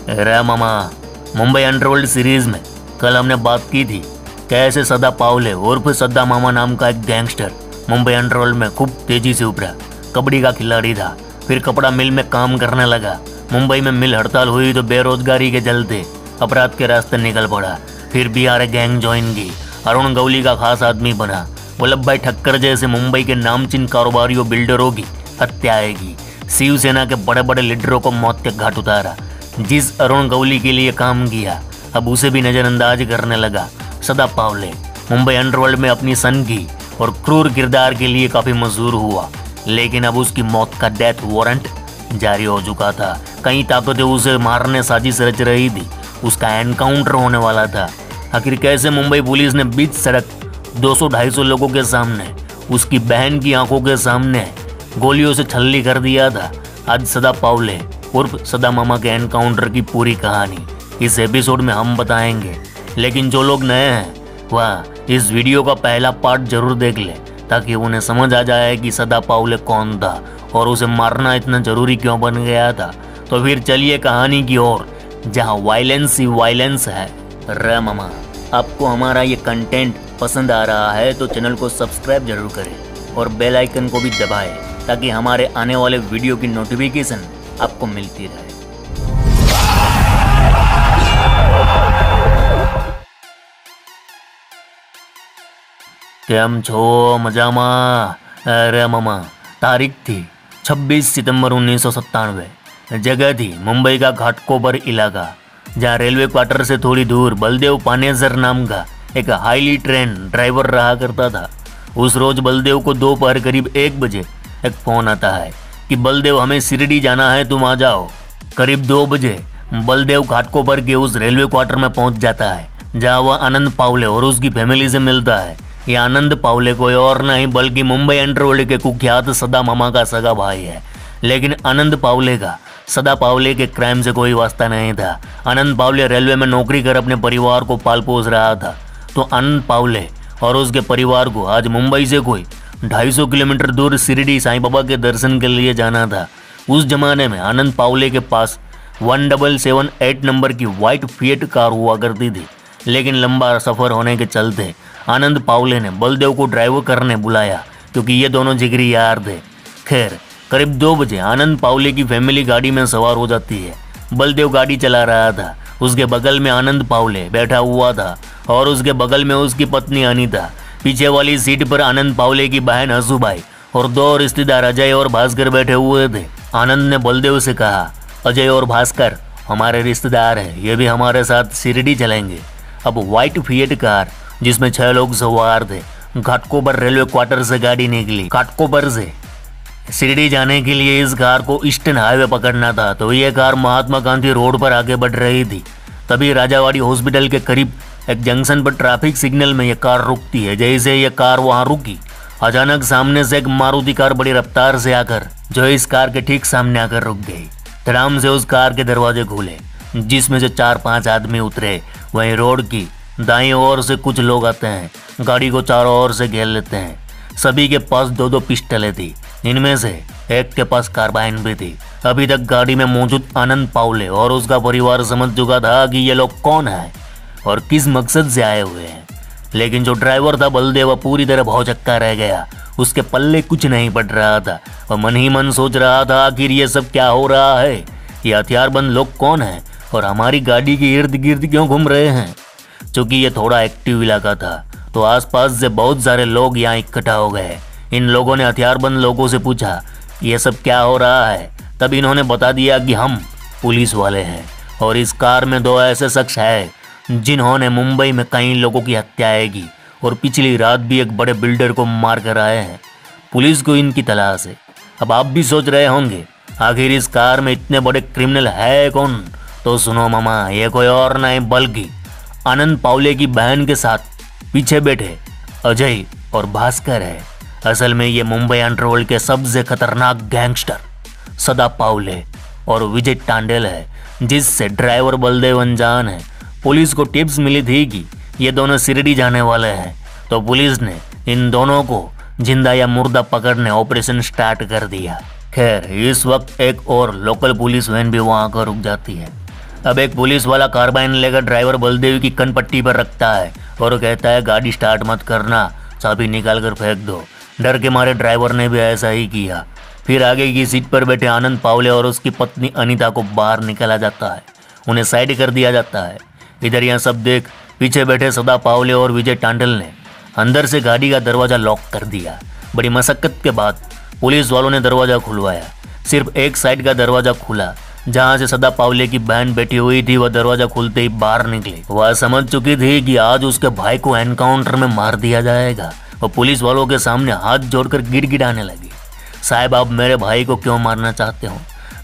अरे मामा, Mumbai underworld series में कल हमने बात की थी कैसे सदा पावले उर्फ सद्दा मामा नाम का एक गैंगस्टर मुंबई अंडरवर्ल्ड में खूब तेजी से उभरा। कबड्डी का खिलाड़ी था, फिर कपड़ा मिल में काम करने लगा। मुंबई में मिल हड़ताल हुई तो बेरोजगारी के चलते अपराध के रास्ते निकल पड़ा। फिर बिहार गैंग ज्वाइन की, अरुण गौली का खास आदमी बना। वल्लभ भाई ठक्कर जैसे मुंबई के नामचीन कारोबारियों बिल्डरों की हत्याएं की। शिवसेना के बड़े बड़े लीडरों को मौत के घाट उतारा। जिस अरुण गौली के लिए काम किया अब उसे भी नजरअंदाज करने लगा। सदा पावले मुंबई अंडरवर्ल्ड में अपनी सनकी और क्रूर किरदार के लिए काफी मशहूर हुआ, लेकिन अब उसकी मौत का डेथ वारंट जारी हो चुका था। कई ताकतें उसे मारने साजिश रच रही थी। उसका एनकाउंटर होने वाला था। आखिर कैसे मुंबई पुलिस ने बीच सड़क 200-250 लोगों के सामने, उसकी बहन की आंखों के सामने गोलियों से छल्ली कर दिया था। आज सदा पावले उर्फ सदा मामा के एनकाउंटर की पूरी कहानी इस एपिसोड में हम बताएंगे। लेकिन जो लोग नए हैं वह इस वीडियो का पहला पार्ट जरूर देख ले, ताकि उन्हें समझ आ जाए कि सदा पावले कौन था और उसे मारना इतना जरूरी क्यों बन गया था। तो फिर चलिए कहानी की ओर, जहां वायलेंस ही वायलेंस है। रे मामा, आपको हमारा ये कंटेंट पसंद आ रहा है तो चैनल को सब्सक्राइब जरूर करें और बेल आइकन को भी दबाएं, ताकि हमारे आने वाले वीडियो की नोटिफिकेशन आपको मिलती रहे। केम छो मजामा? अरे मामा, तारीख थी 26 सितंबर 1997। जगह थी मुंबई का घाटकोपर इलाका, जहाँ रेलवे क्वार्टर से थोड़ी दूर बलदेव पानेसर नाम का एक हाईली ट्रेन ड्राइवर रहा करता था। उस रोज बलदेव को दोपहर करीब 1 बजे एक फोन आता है कि बलदेव, हमें शिरडी जाना है, तुम आ जाओ। करीब 2 बजे बलदेव घाटकोपर के उस रेलवे क्वार्टर में पहुंच जाता है, जहां वह आनंद पावले और उसकी फैमिली से मिलता है। ये आनंद पावले कोई और नहीं बल्कि मुंबई अंडरवर्ल्ड के कुख्यात सदा मामा का सगा भाई है। लेकिन आनंद पावले का सदा पावले के क्राइम से कोई वास्ता नहीं था। आनंद पावले रेलवे में नौकरी कर अपने परिवार को पाल पोस रहा था, तो आनंद पावले और उसके परिवार को आज मुंबई से कोई 250 किलोमीटर दूर शिरडी साईं बाबा के दर्शन के लिए जाना था। उस जमाने में आनंद पावले के पास 1778 नंबर की व्हाइट फिएट कार हुआ करती थी, लेकिन लंबा सफर होने के चलते आनंद पावले ने बलदेव को ड्राइव करने बुलाया, क्योंकि ये दोनों जिगरी यार थे। खैर, करीब 2 बजे आनंद पावले की फैमिली गाड़ी में सवार हो जाती है। बलदेव गाड़ी चला रहा था, उसके बगल में आनंद पावले बैठा हुआ था और उसके बगल में उसकी पत्नी अनीता। पीछे वाली सीट पर आनंद पावले की बहन हसूबाई और 2 रिश्तेदार अजय और भास्कर बैठे हुए थे। आनंद ने बलदेव से कहा, अजय और भास्कर हमारे रिश्तेदार हैं, ये भी हमारे साथ शिरडी चलेंगे। अब व्हाइट फिएट कार जिसमें 6 लोग सवार थे, घाटकोपर रेलवे क्वार्टर से गाड़ी निकली। घाटकोपर से शिरडी जाने के लिए इस कार को ईस्टर्न हाईवे पकड़ना था, तो ये कार महात्मा गांधी रोड पर आगे बढ़ रही थी। तभी राजावाड़ी हॉस्पिटल के करीब एक जंक्शन पर ट्रैफिक सिग्नल में यह कार रुकती है। जैसे यह कार वहां रुकी, अचानक सामने से एक मारुति कार बड़ी रफ्तार से आकर जो इस कार के ठीक सामने आकर रुक गई। धड़ाम से उस कार के दरवाजे खुले, जिसमें से 4-5 आदमी उतरे। वहीं रोड की दाईं ओर से कुछ लोग आते हैं, गाड़ी को चारों ओर से घेर लेते हैं। सभी के पास 2-2 पिस्टलें थी, इनमें से एक के पास कार्बाइन भी थी। अभी तक गाड़ी में मौजूद आनंद पावले और उसका परिवार समझ चुका था कि ये लोग कौन है और किस मकसद से आए हुए हैं। लेकिन जो ड्राइवर था बलदेव पूरी तरह भौचक्का रह गया। उसके पल्ले कुछ नहीं पड़ रहा था। वह मन ही मन सोच रहा था, आखिर ये सब क्या हो रहा है? ये हथियारबंद लोग कौन हैं और हमारी गाड़ी के इर्द गिर्द क्यों घूम रहे हैं? चूंकि ये थोड़ा एक्टिव इलाका था, तो आसपास से बहुत सारे लोग यहाँ इकट्ठा हो गए। इन लोगों ने हथियारबंद लोगों से पूछा ये सब क्या हो रहा है। तब इन्होंने बता दिया कि हम पुलिस वाले हैं और इस कार में 2 ऐसे शख्स हैं जिन्होंने मुंबई में कई लोगों की हत्याएं की और पिछली रात भी एक बड़े बिल्डर को मार कर आए हैं। पुलिस को इनकी तलाश है। अब आप भी सोच रहे होंगे आखिर इस कार में इतने बड़े क्रिमिनल है कौन? तो सुनो मामा, ये कोई और नहीं बल्कि आनंद पावले की बहन के साथ पीछे बैठे अजय और भास्कर है। असल में ये मुंबई अंडरवर्ल्ड के सबसे खतरनाक गैंगस्टर सदा पावले और विजय टांडेल है, जिससे ड्राइवर बलदेव अनजान है। पुलिस को टिप्स मिली थी कि ये दोनों शिरडी जाने वाले हैं, तो पुलिस ने इन दोनों को जिंदा या मुर्दा पकड़ने ऑपरेशन स्टार्ट कर दिया। खैर, इस वक्त एक और लोकल पुलिस वैन भी वहां आकर रुक जाती है। अब एक पुलिस वाला कार्बाइन लेकर ड्राइवर बलदेव की कनपट्टी पर रखता है और कहता है गाड़ी स्टार्ट मत करना, चाबी निकाल कर फेंक दो। डर के मारे ड्राइवर ने भी ऐसा ही किया। फिर आगे की सीट पर बैठे आनंद पावले और उसकी पत्नी अनीता को बाहर निकाला जाता है, उन्हें साइड कर दिया जाता है। इधर यह सब देख पीछे बैठे सदा पावले और विजय टांडल ने अंदर से गाड़ी का दरवाजा लॉक कर दिया। बड़ी मशक्कत के बाद पुलिस वालों ने दरवाजा खुलवाया। सिर्फ एक साइड का दरवाजा खुला, जहां से सदा पावले की बहन बैठी हुई थी। वह दरवाजा खुलते ही बाहर निकली। वह समझ चुकी थी कि आज उसके भाई को एनकाउंटर में मार दिया जाएगा। वह पुलिस वालों के सामने हाथ जोड़कर गिड़गिड़ाने लगी, साहब आप मेरे भाई को क्यों मारना चाहते हो?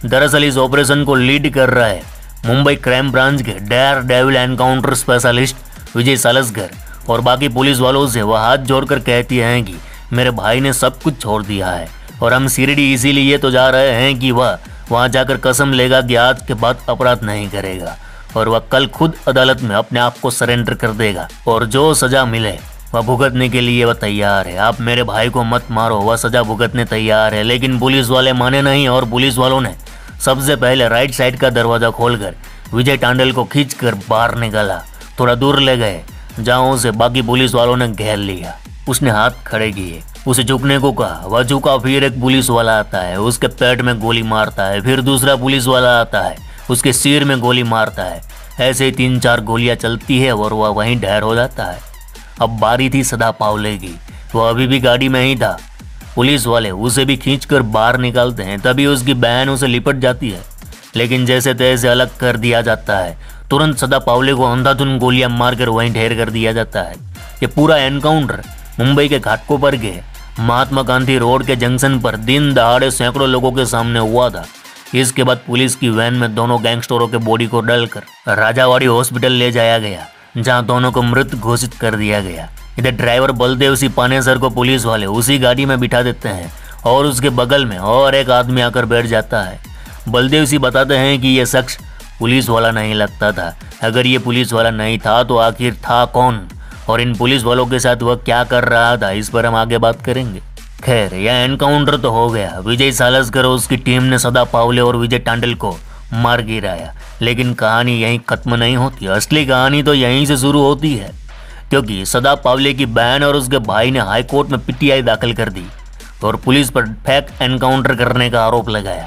दरअसल इस ऑपरेशन को लीड कर रहा है मुंबई क्राइम ब्रांच के डेयर डेविल एनकाउंटर स्पेशलिस्ट विजय सालसकर और बाकी पुलिस वालों से वह हाथ जोड़कर कहती हैं कि मेरे भाई ने सब कुछ छोड़ दिया है और हम शिरडी इसीलिए तो जा रहे हैं कि वह वहां जाकर कसम लेगा कि आज के बाद अपराध नहीं करेगा और वह कल खुद अदालत में अपने आप को सरेंडर कर देगा और जो सजा मिले वह भुगतने के लिए वह तैयार है। आप मेरे भाई को मत मारो, वह सजा भुगतने तैयार है। लेकिन पुलिस वाले माने नहीं और पुलिस वालों ने सबसे पहले राइट साइड का दरवाजा खोलकर विजय टांडल को खींचकर बाहर निकाला। थोड़ा दूर ले गए जहां उसे बाकी पुलिस वालों ने घेर लिया। उसने हाथ खड़े किए, उसे झुकने को कहा। वह झुका। फिर एक पुलिस वाला आता है, उसके पेट में गोली मारता है। फिर दूसरा पुलिस वाला आता है, उसके सिर में गोली मारता है। ऐसे ही 3-4 गोलियां चलती है और वह वहीं ढेर हो जाता है। अब बारी थी सदा पावले की। वह अभी भी गाड़ी में ही था। पुलिस वाले उसे भी खींचकर बाहर निकालते हैं, तभी उसकी बहन उसे लिपट जाती है, लेकिन जैसे तैसे अलग कर दिया जाता है। तुरंत सदा पावले को अंधाधुन गोलियां मारकर वहीं ढेर कर दिया जाता है। ये पूरा एनकाउंटर मुंबई के घाटकोपर के महात्मा गांधी रोड के जंक्शन पर दिन दहाड़े सैकड़ों लोगों के सामने हुआ था। इसके बाद पुलिस की वैन में दोनों गैंगस्टरों के बॉडी को डालकर राजावाड़ी हॉस्पिटल ले जाया गया, जहां दोनों को मृत घोषित कर दिया गया। इधर ड्राइवर बलदेव सिंह पानेसर को पुलिस वाले उसी गाड़ी में बिठा देते हैं और उसके बगल में और एक आदमी आकर बैठ जाता है। बलदेव सिंह बताते हैं कि यह शख्स पुलिस वाला नहीं लगता था। अगर ये पुलिस वाला नहीं था तो आखिर था कौन और इन पुलिस वालों के साथ वह क्या कर रहा था, इस पर हम आगे बात करेंगे। खैर यह एनकाउंटर तो हो गया। विजय सालसकर और उसकी टीम ने सदा पावले और विजय टांडल को मार गिराया, लेकिन कहानी यहीं खत्म नहीं होती। असली कहानी तो यहीं से शुरू होती है, क्योंकि सदा पावले की बहन और उसके भाई ने हाई कोर्ट में पीटीआई दाखिल कर दी और पुलिस पर फेक एनकाउंटर करने का आरोप लगाया।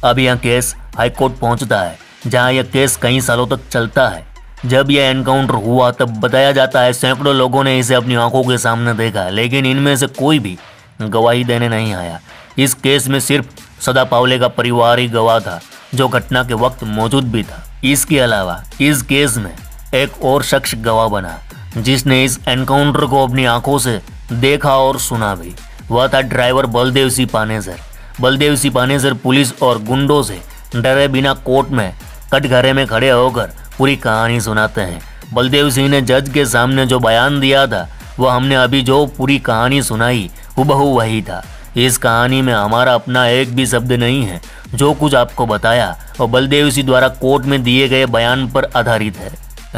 अब यह केस हाई कोर्ट पहुंचता है, जहां यह केस कई सालों तक चलता है। जब यह एनकाउंटर हुआ तब बताया जाता है सैकड़ों लोगों ने इसे अपनी आंखों के सामने देखा, लेकिन इनमें से कोई भी गवाही देने नहीं आया। इस केस में सिर्फ सदा पावले का परिवार ही गवाह था, जो घटना के वक्त मौजूद भी था। इसके अलावा इस केस में एक और शख्स गवाह बना, जिसने इस एनकाउंटर को अपनी आंखों से देखा और सुना भी। वह था ड्राइवर बलदेव सिंह पानेसर। बलदेव सिंह पानेसर पुलिस और गुंडों से डरे बिना कोर्ट में कटघरे में खड़े होकर पूरी कहानी सुनाते हैं। बलदेव सिंह ने जज के सामने जो बयान दिया था, वह हमने अभी जो पूरी कहानी सुनाई हुबहू वही था। इस कहानी में हमारा अपना एक भी शब्द नहीं है। जो कुछ आपको बताया वो बलदेव सिंह द्वारा कोर्ट में दिए गए बयान पर आधारित है।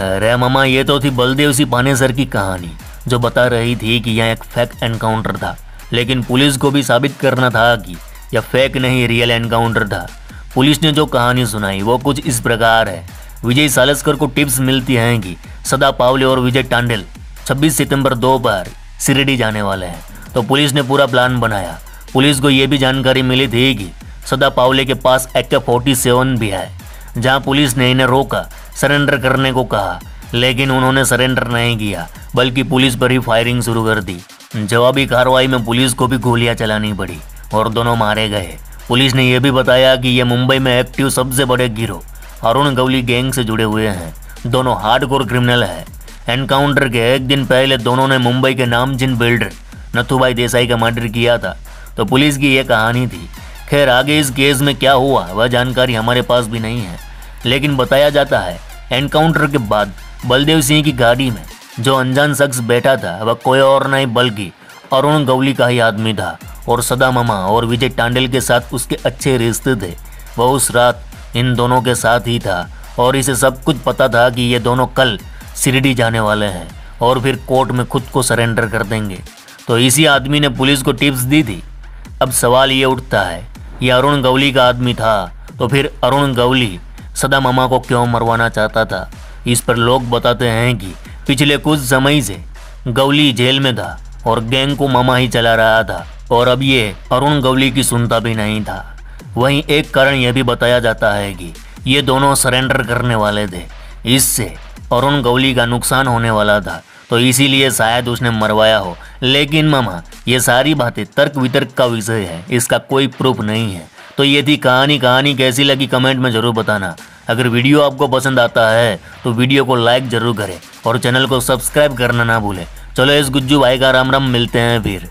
अरे मामा, ये तो थी बलदेव सिंह पानेसर की कहानी, जो बता रही थी कि यह एक फेक एनकाउंटर था, लेकिन पुलिस को भी साबित करना था कि यह फेक नहीं रियल एनकाउंटर था। पुलिस ने जो कहानी सुनाई वो कुछ इस प्रकार है। विजय सालसकर को टिप्स मिलती हैं कि सदा पावले और विजय टांडल 26 सितंबर दोपहर शिरडी जाने वाले हैं, तो पुलिस ने पूरा प्लान बनाया। पुलिस को यह भी जानकारी मिली थी कि सदा पावले के पास AK-47 भी है, जहां पुलिस ने इन्हें रोका, सरेंडर करने को कहा, लेकिन उन्होंने सरेंडर नहीं किया, बल्कि पुलिस पर ही फायरिंग शुरू कर दी। जवाबी कार्रवाई में पुलिस को भी गोलियां चलानी पड़ी और दोनों मारे गए। पुलिस ने यह भी बताया कि यह मुंबई में एक्टिव सबसे बड़े गिरोह अरुण गवली गैंग से जुड़े हुए हैं। दोनों हार्डकोर क्रिमिनल हैं। एनकाउंटर के एक दिन पहले दोनों ने मुंबई के नामचीन बिल्डर नथुभाई देसाई का मर्डर किया था। तो पुलिस की यह कहानी थी। खैर आगे इस केस में क्या हुआ वह जानकारी हमारे पास भी नहीं है, लेकिन बताया जाता है एनकाउंटर के बाद बलदेव सिंह की गाड़ी में जो अनजान शख्स बैठा था वह कोई और नहीं बल्कि अरुण गवली का ही आदमी था और सदा मामा और विजय टांडल के साथ उसके अच्छे रिश्ते थे। वह उस रात इन दोनों के साथ ही था और इसे सब कुछ पता था कि ये दोनों कल शिरडी जाने वाले हैं और फिर कोर्ट में खुद को सरेंडर कर देंगे। तो इसी आदमी ने पुलिस को टिप्स दी थी। अब सवाल ये उठता है, ये अरुण गवली का आदमी था तो फिर अरुण गवली सदा मामा को क्यों मरवाना चाहता था। इस पर लोग बताते हैं कि पिछले कुछ समय से गौली जेल में था और गैंग को मामा ही चला रहा था और अब ये अरुण गौली की सुनता भी नहीं था। वहीं एक कारण यह भी बताया जाता है कि ये दोनों सरेंडर करने वाले थे, इससे अरुण गौली का नुकसान होने वाला था, तो इसीलिए शायद उसने मरवाया हो। लेकिन मामा ये सारी बातें तर्क वितर्क का विषय है, इसका कोई प्रूफ नहीं है। तो ये थी कहानी कैसी लगी कमेंट में ज़रूर बताना। अगर वीडियो आपको पसंद आता है तो वीडियो को लाइक ज़रूर करें और चैनल को सब्सक्राइब करना ना भूलें। चलो इस गुज्जू भाई का राम राम, मिलते हैं फिर।